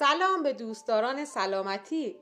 سلام به دوستداران سلامتی.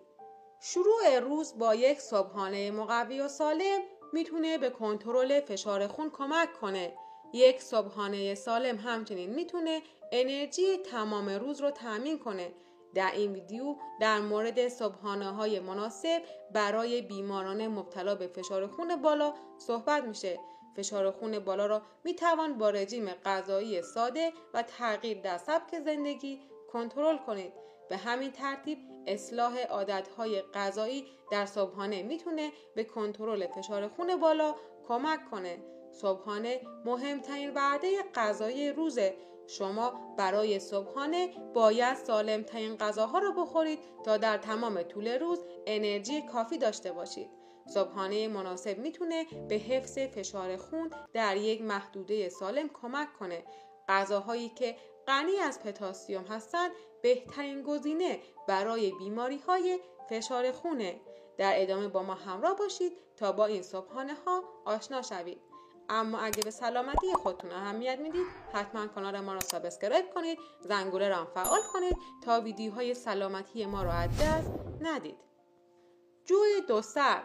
شروع روز با یک صبحانه مقوی و سالم میتونه به کنترل فشار خون کمک کنه. یک صبحانه سالم همچنین میتونه انرژی تمام روز رو تامین کنه. در این ویدیو در مورد صبحانه‌های مناسب برای بیماران مبتلا به فشار خون بالا صحبت میشه. فشار خون بالا را میتوان با رژیم غذایی ساده و تغییر در سبک زندگی کنترل کنید. به همین ترتیب اصلاح عادتهای غذایی در صبحانه میتونه به کنترل فشار خون بالا کمک کنه. صبحانه مهمترین وعده غذایی روزه. شما برای صبحانه باید سالمترین غذاها را بخورید تا در تمام طول روز انرژی کافی داشته باشید. صبحانه مناسب میتونه به حفظ فشار خون در یک محدوده سالم کمک کنه. غذاهایی که غنی از پتاسیم هستند بهترین گزینه برای بیماری‌های فشار خونه. در ادامه با ما همراه باشید تا با این صبحانه ها آشنا شوید. اما اگه به سلامتی خودتون اهمیت میدید حتما کانال ما را سابسکرایب کنید، زنگوله را فعال کنید تا ویدیوهای سلامتی ما را از دست ندید. جوی دو سر.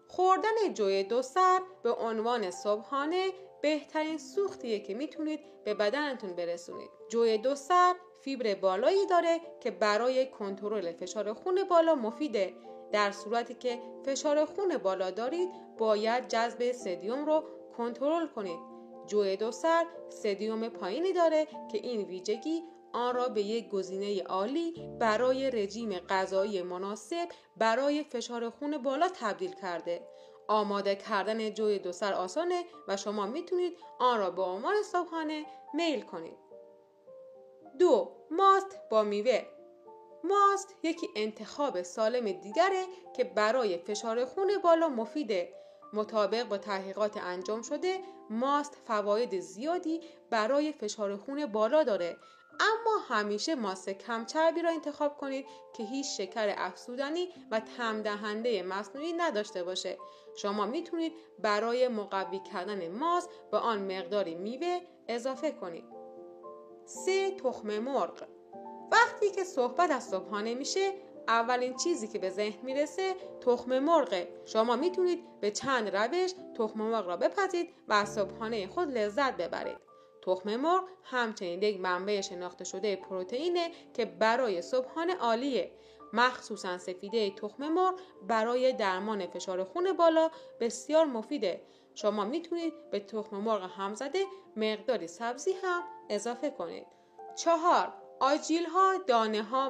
خوردن جوی دو سر به عنوان صبحانه بهترین سوختیه که میتونید به بدنتون برسونید. جوی دو سر فیبر بالایی داره که برای کنترل فشار خون بالا مفیده. در صورتی که فشار خون بالا دارید باید جذب سدیم رو کنترل کنید. جوی دو سر سدیم پایینی داره که این ویژگی آن را به یک گزینه عالی برای رژیم غذایی مناسب برای فشار خون بالا تبدیل کرده. آماده کردن جوی دو سر آسانه و شما میتونید آن را به عنوان صبحانه میل کنید. 2. ماست با میوه. ماست یکی انتخاب سالم دیگره که برای فشار خون بالا مفیده. مطابق با تحقیقات انجام شده ماست فواید زیادی برای فشار خون بالا داره، اما همیشه ماست کم چربی را انتخاب کنید که هیچ شکر افزودنی و طعم دهنده مصنوعی نداشته باشه. شما میتونید برای مقوی کردن ماست به آن مقداری میوه اضافه کنید. 3. تخم مرغ. وقتی که صحبت از صبحانه میشه اولین چیزی که به ذهن میرسه تخم مرغه. شما میتونید به چند روش تخم مرغ را بپزید و از صبحانه خود لذت ببرید. تخم مرغ همچنین یک منبع شناخته شده پروتئینه که برای صبحانه عالیه. مخصوصا سفیده تخم مرغ برای درمان فشار خون بالا بسیار مفیده. شما میتونید به تخم مرغ همزده مقداری سبزی هم اضافه کنید. 4. آجیل ها، دانه ها و